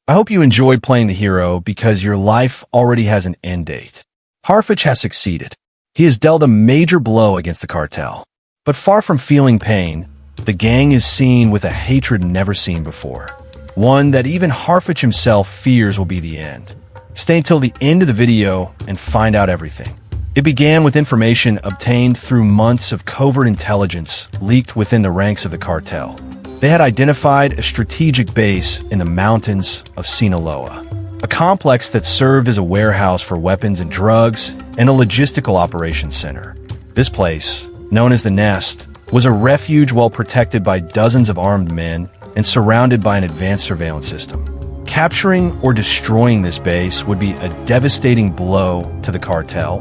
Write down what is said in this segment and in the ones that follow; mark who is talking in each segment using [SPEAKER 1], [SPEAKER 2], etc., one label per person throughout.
[SPEAKER 1] I hope you enjoyed playing the hero because your life already has an end date. Harfuch has succeeded. He has dealt a major blow against the cartel. But far from feeling pain, the gang is seen with a hatred never seen before. One that even Harfuch himself fears will be the end. Stay until the end of the video and find out everything. It began with information obtained through months of covert intelligence leaked within the ranks of the cartel. They had identified a strategic base in the mountains of Sinaloa, a complex that served as a warehouse for weapons and drugs and a logistical operations center. This place, known as the Nest, was a refuge well protected by dozens of armed men and surrounded by an advanced surveillance system. Capturing or destroying this base would be a devastating blow to the cartel,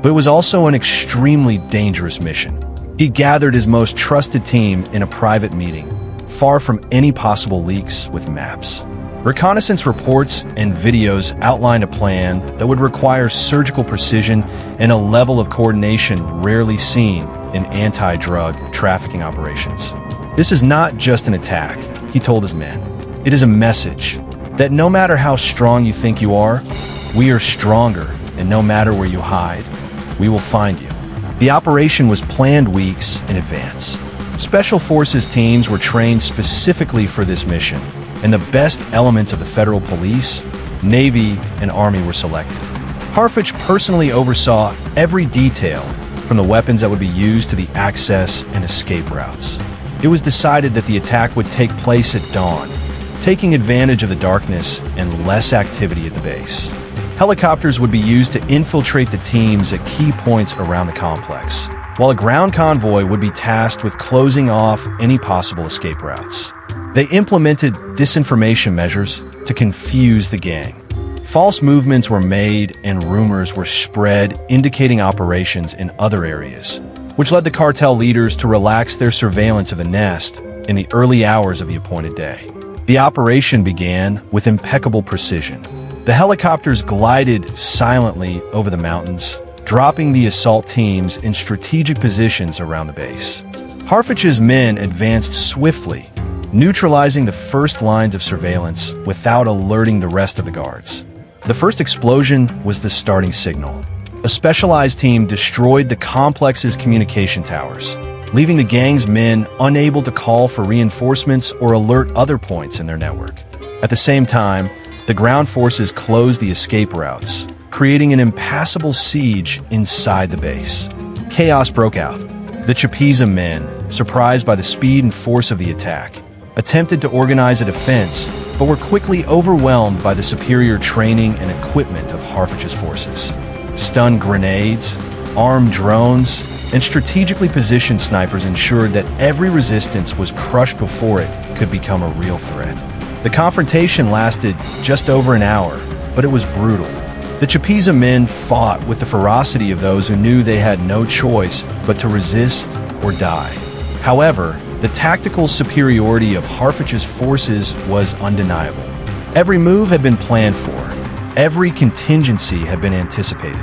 [SPEAKER 1] but it was also an extremely dangerous mission. He gathered his most trusted team in a private meeting, far from any possible leaks with maps. Reconnaissance reports and videos outlined a plan that would require surgical precision and a level of coordination rarely seen in anti-drug trafficking operations. This is not just an attack, he told his men. It is a message that no matter how strong you think you are, we are stronger, and no matter where you hide, we will find you. The operation was planned weeks in advance. Special Forces teams were trained specifically for this mission, and the best elements of the federal police, Navy, and Army were selected. Harfuch personally oversaw every detail, from the weapons that would be used to the access and escape routes. It was decided that the attack would take place at dawn, taking advantage of the darkness and less activity at the base. Helicopters would be used to infiltrate the teams at key points around the complex, while a ground convoy would be tasked with closing off any possible escape routes. They implemented disinformation measures to confuse the gang. False movements were made and rumors were spread indicating operations in other areas, which led the cartel leaders to relax their surveillance of the Nest in the early hours of the appointed day. The operation began with impeccable precision. The helicopters glided silently over the mountains, dropping the assault teams in strategic positions around the base. Harfuch's men advanced swiftly, neutralizing the first lines of surveillance without alerting the rest of the guards. The first explosion was the starting signal. A specialized team destroyed the complex's communication towers, leaving the gang's men unable to call for reinforcements or alert other points in their network. At the same time, the ground forces closed the escape routes, creating an impassable siege inside the base. Chaos broke out. The Chapitos men, surprised by the speed and force of the attack, attempted to organize a defense, but were quickly overwhelmed by the superior training and equipment of Harfuch's forces. Stun grenades, armed drones, and strategically positioned snipers ensured that every resistance was crushed before it could become a real threat. The confrontation lasted just over an hour, but it was brutal. The Chapitos men fought with the ferocity of those who knew they had no choice but to resist or die. However, the tactical superiority of Harfuch's forces was undeniable. Every move had been planned for. Every contingency had been anticipated.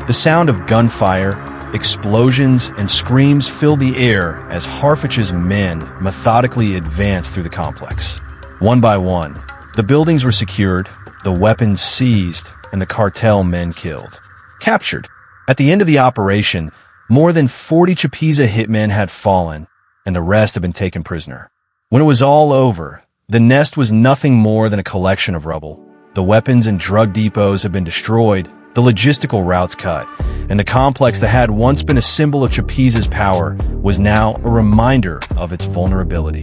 [SPEAKER 1] The sound of gunfire, explosions, and screams filled the air as Harfuch's men methodically advanced through the complex. One by one, the buildings were secured, the weapons seized, and the cartel men killed. Captured. At the end of the operation, more than 40 Chapitos hitmen had fallen, and the rest had been taken prisoner. When it was all over, the Nest was nothing more than a collection of rubble. The weapons and drug depots had been destroyed, the logistical routes cut, and the complex that had once been a symbol of Chapitos' power was now a reminder of its vulnerability.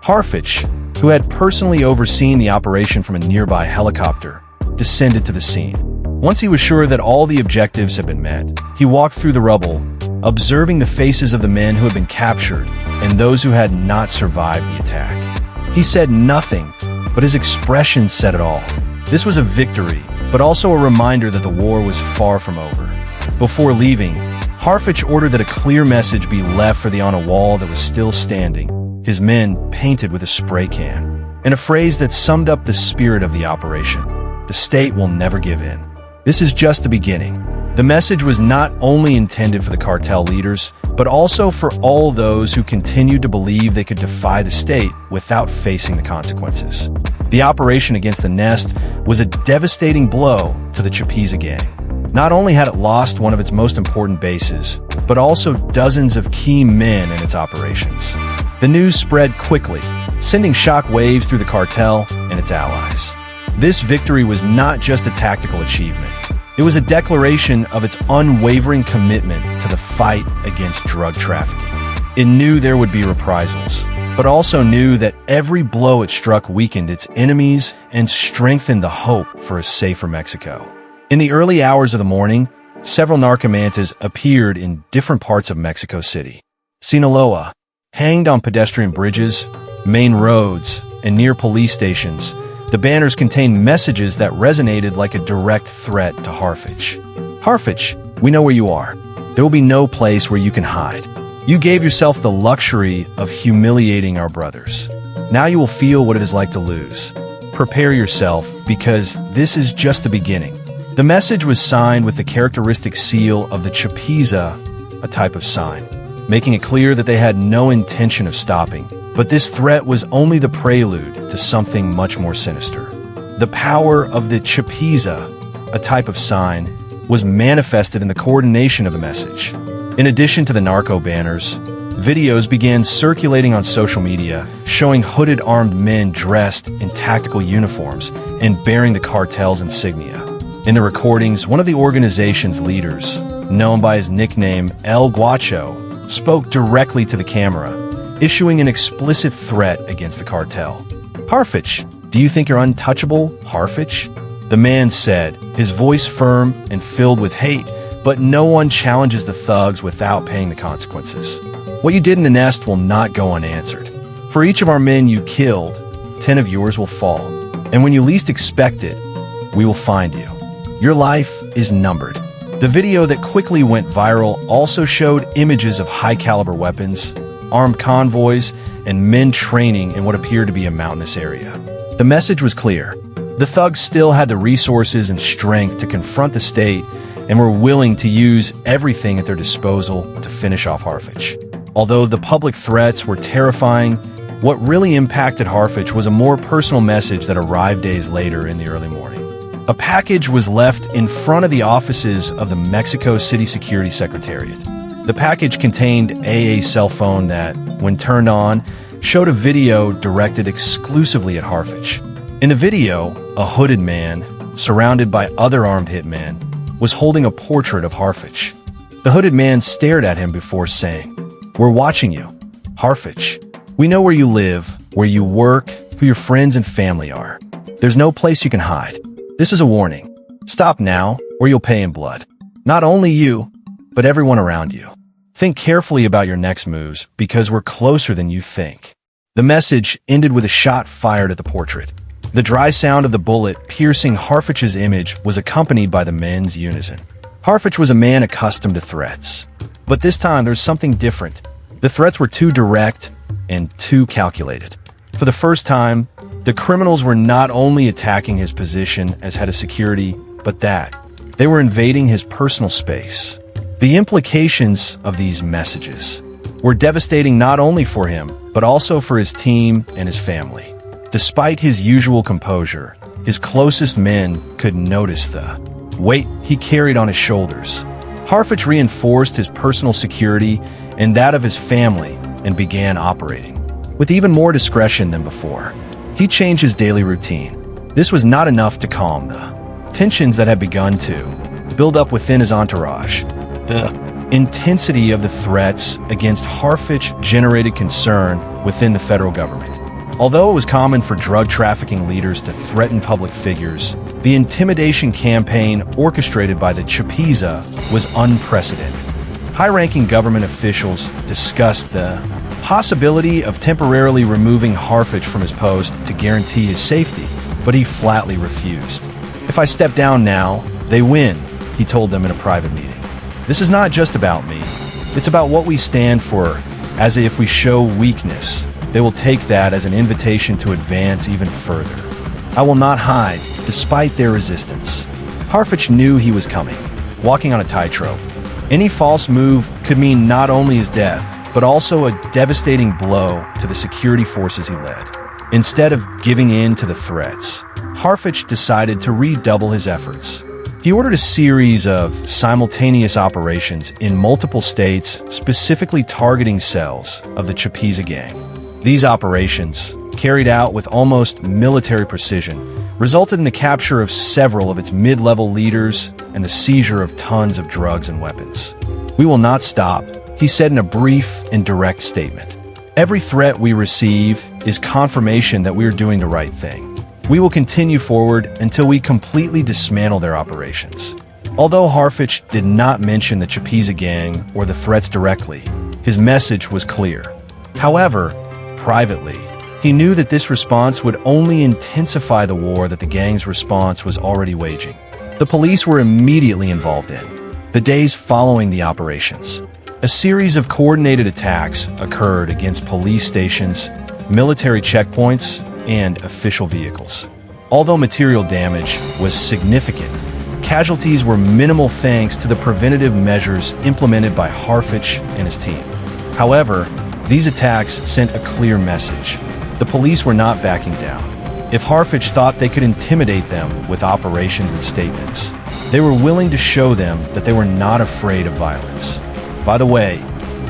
[SPEAKER 1] Harfuch, who had personally overseen the operation from a nearby helicopter, descended to the scene. Once he was sure that all the objectives had been met, he walked through the rubble, observing the faces of the men who had been captured and those who had not survived the attack. He said nothing, but his expression said it all. This was a victory, but also a reminder that the war was far from over. Before leaving, Harfuch ordered that a clear message be left for the on a wall that was still standing, his men painted with a spray can, and a phrase that summed up the spirit of the operation: "The state will never give in." This is just the beginning. The message was not only intended for the cartel leaders, but also for all those who continued to believe they could defy the state without facing the consequences. The operation against the Nest was a devastating blow to the Chapitos gang. Not only had it lost one of its most important bases, but also dozens of key men in its operations. The news spread quickly, sending shock waves through the cartel and its allies. This victory was not just a tactical achievement. It was a declaration of its unwavering commitment to the fight against drug trafficking. It knew there would be reprisals, but also knew that every blow it struck weakened its enemies and strengthened the hope for a safer Mexico. In the early hours of the morning, several narcomantas appeared in different parts of Mexico City. Sinaloa, hanged on pedestrian bridges, main roads, and near police stations, the banners contained messages that resonated like a direct threat to Harfuch. Harfuch, we know where you are. There will be no place where you can hide. You gave yourself the luxury of humiliating our brothers. Now you will feel what it is like to lose. Prepare yourself, because this is just the beginning. The message was signed with the characteristic seal of the Chapitos, a type of sign, making it clear that they had no intention of stopping. But this threat was only the prelude to something much more sinister. The power of the Chapitos, a type of sign, was manifested in the coordination of the message. In addition to the narco banners, videos began circulating on social media showing hooded armed men dressed in tactical uniforms and bearing the cartel's insignia. In the recordings, one of the organization's leaders, known by his nickname El Guacho, spoke directly to the camera, issuing an explicit threat against the cartel. "Harfuch, do you think you're untouchable, Harfuch?" The man said, his voice firm and filled with hate, but no one challenges the thugs without paying the consequences. What you did in the Nest will not go unanswered. For each of our men you killed, 10 of yours will fall. And when you least expect it, we will find you. Your life is numbered. The video that quickly went viral also showed images of high-caliber weapons, armed convoys, and men training in what appeared to be a mountainous area. The message was clear. The thugs still had the resources and strength to confront the state and were willing to use everything at their disposal to finish off Harfuch. Although the public threats were terrifying, what really impacted Harfuch was a more personal message that arrived days later in the early morning. A package was left in front of the offices of the Mexico City Security Secretariat. The package contained a cell phone that, when turned on, showed a video directed exclusively at Harfuch. In the video, a hooded man, surrounded by other armed hitmen, was holding a portrait of Harfuch. The hooded man stared at him before saying, "We're watching you, Harfuch. We know where you live, where you work, who your friends and family are. There's no place you can hide. This is a warning. Stop now, or you'll pay in blood. Not only you, but everyone around you. Think carefully about your next moves, because we're closer than you think." The message ended with a shot fired at the portrait. The dry sound of the bullet piercing Harfuch's image was accompanied by the men's unison. Harfuch was a man accustomed to threats. But this time, there's something different. The threats were too direct and too calculated. For the first time, the criminals were not only attacking his position as head of security, but that they were invading his personal space. The implications of these messages were devastating not only for him, but also for his team and his family. Despite his usual composure, his closest men could notice the weight he carried on his shoulders. Harfuch reinforced his personal security and that of his family and began operating with even more discretion than before. He changed his daily routine. This was not enough to calm the tensions that had begun to build up within his entourage. The intensity of the threats against Harfuch generated concern within the federal government. Although it was common for drug trafficking leaders to threaten public figures, the intimidation campaign orchestrated by the Chapitos was unprecedented. High-ranking government officials discussed the possibility of temporarily removing Harfuch from his post to guarantee his safety, but he flatly refused. "If I step down now, they win," he told them in a private meeting. "This is not just about me. It's about what we stand for, as if we show weakness, they will take that as an invitation to advance even further. I will not hide, despite their resistance." Harfuch knew he was coming, walking on a tightrope. Any false move could mean not only his death, but also a devastating blow to the security forces he led. Instead of giving in to the threats, Harfuch decided to redouble his efforts. He ordered a series of simultaneous operations in multiple states, specifically targeting cells of the Chapitos gang. These operations, carried out with almost military precision, resulted in the capture of several of its mid-level leaders and the seizure of tons of drugs and weapons. "We will not stop," he said in a brief and direct statement. "Every threat we receive is confirmation that we are doing the right thing. We will continue forward until we completely dismantle their operations." Although Harfuch did not mention the Chapitos gang or the threats directly, his message was clear. However, privately, he knew that this response would only intensify the war that the gang's response was already waging. The police were immediately involved in the days following the operations. A series of coordinated attacks occurred against police stations, military checkpoints, and official vehicles. Although material damage was significant, casualties were minimal thanks to the preventative measures implemented by Harfuch and his team. However, these attacks sent a clear message. The police were not backing down. If Harfuch thought they could intimidate them with operations and statements, they were willing to show them that they were not afraid of violence. By the way,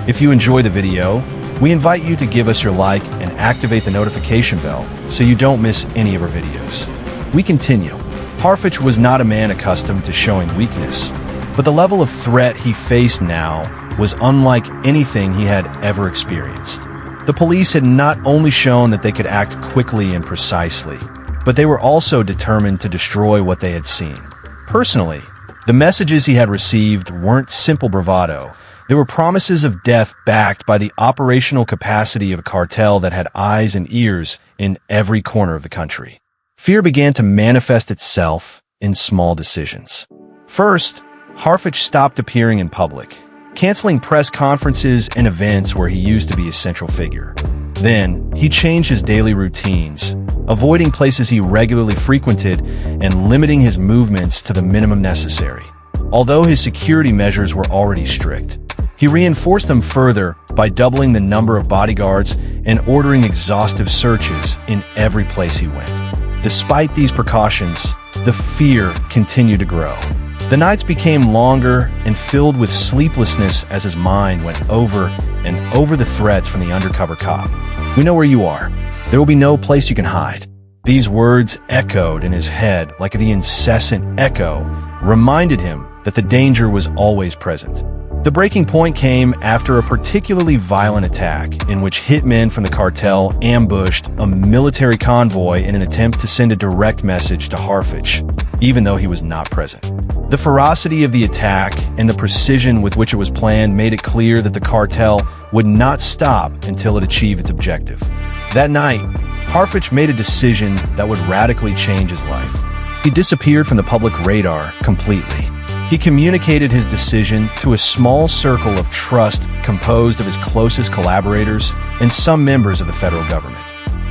[SPEAKER 1] if you enjoy the video, we invite you to give us your like and activate the notification bell so you don't miss any of our videos. We continue. Harfuch was not a man accustomed to showing weakness, but the level of threat he faced now was unlike anything he had ever experienced. The police had not only shown that they could act quickly and precisely, but they were also determined to destroy what they had seen. Personally, the messages he had received weren't simple bravado. They were promises of death backed by the operational capacity of a cartel that had eyes and ears in every corner of the country. Fear began to manifest itself in small decisions. First, Harfuch stopped appearing in public, canceling press conferences and events where he used to be a central figure. Then, he changed his daily routines, avoiding places he regularly frequented and limiting his movements to the minimum necessary. Although his security measures were already strict, he reinforced them further by doubling the number of bodyguards and ordering exhaustive searches in every place he went. Despite these precautions, the fear continued to grow. The nights became longer and filled with sleeplessness as his mind went over and over the threats from the undercover cop. "We know where you are. There will be no place you can hide." These words echoed in his head like the incessant echo, reminded him that the danger was always present. The breaking point came after a particularly violent attack in which hitmen from the cartel ambushed a military convoy in an attempt to send a direct message to Harfuch, even though he was not present. The ferocity of the attack and the precision with which it was planned made it clear that the cartel would not stop until it achieved its objective. That night, Harfuch made a decision that would radically change his life. He disappeared from the public radar completely. He communicated his decision to a small circle of trust composed of his closest collaborators and some members of the federal government.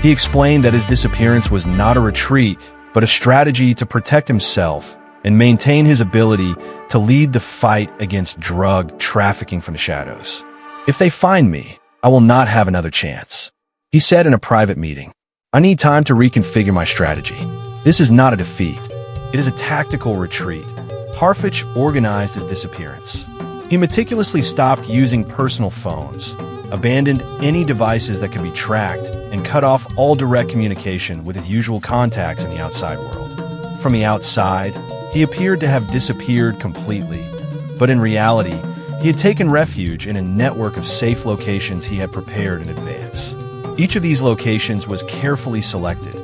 [SPEAKER 1] He explained that his disappearance was not a retreat, but a strategy to protect himself and maintain his ability to lead the fight against drug trafficking from the shadows. "If they find me, I will not have another chance," he said in a private meeting. "I need time to reconfigure my strategy. This is not a defeat. It is a tactical retreat." Harfuch organized his disappearance. He meticulously stopped using personal phones, abandoned any devices that could be tracked, and cut off all direct communication with his usual contacts in the outside world. From the outside, he appeared to have disappeared completely, but in reality, he had taken refuge in a network of safe locations he had prepared in advance. Each of these locations was carefully selected.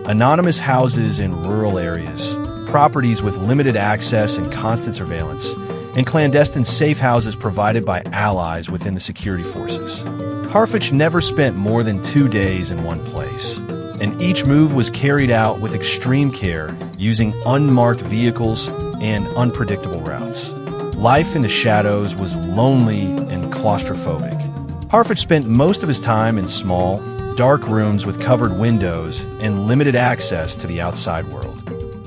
[SPEAKER 1] Anonymous houses in rural areas, properties with limited access and constant surveillance, and clandestine safe houses provided by allies within the security forces. Harfuch never spent more than 2 days in one place, and each move was carried out with extreme care, using unmarked vehicles and unpredictable routes. Life in the shadows was lonely and claustrophobic. Harfuch spent most of his time in small, dark rooms with covered windows and limited access to the outside world.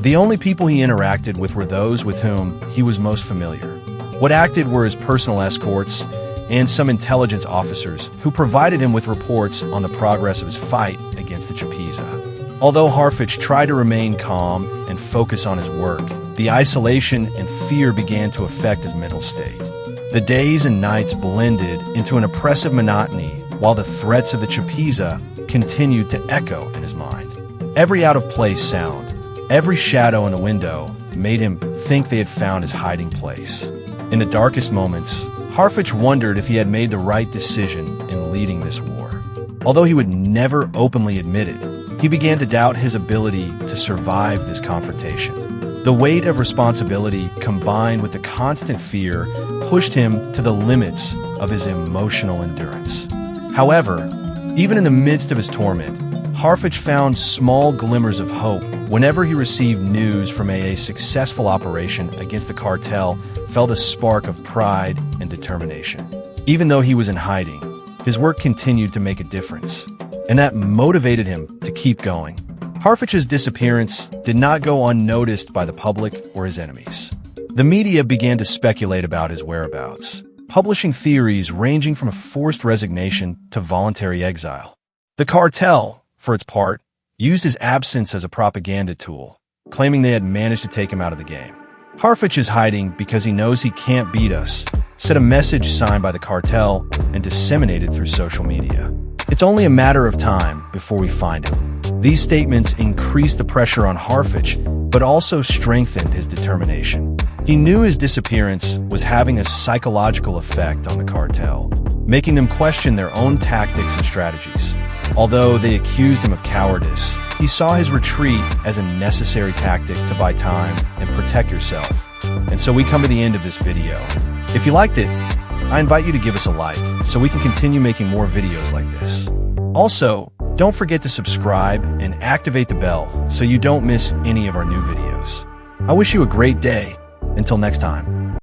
[SPEAKER 1] The only people he interacted with were those with whom he was most familiar. What acted were his personal escorts and some intelligence officers who provided him with reports on the progress of his fight against against the Chapitos. Although Harfuch tried to remain calm and focus on his work, the isolation and fear began to affect his mental state. The days and nights blended into an oppressive monotony while the threats of the Chapitos continued to echo in his mind. Every out-of-place sound, every shadow in the window made him think they had found his hiding place. In the darkest moments, Harfuch wondered if he had made the right decision in leading this war. Although he would never openly admit it, he began to doubt his ability to survive this confrontation. The weight of responsibility combined with the constant fear pushed him to the limits of his emotional endurance. However, even in the midst of his torment, Harfuch found small glimmers of hope whenever he received news from a successful operation against the cartel. Felt a spark of pride and determination. Even though he was in hiding, his work continued to make a difference, and that motivated him to keep going. Harfuch's disappearance did not go unnoticed by the public or his enemies. The media began to speculate about his whereabouts, publishing theories ranging from a forced resignation to voluntary exile. The cartel, for its part, used his absence as a propaganda tool, claiming they had managed to take him out of the game. Harfuch is hiding because he knows he can't beat us, said a message signed by the cartel and disseminated through social media. It's only a matter of time before we find him. These statements increased the pressure on Harfuch, but also strengthened his determination. He knew his disappearance was having a psychological effect on the cartel, making them question their own tactics and strategies. Although they accused him of cowardice, he saw his retreat as a necessary tactic to buy time and protect yourself. And so we come to the end of this video. If you liked it, I invite you to give us a like so we can continue making more videos like this. Also, don't forget to subscribe and activate the bell so you don't miss any of our new videos. I wish you a great day. Until next time.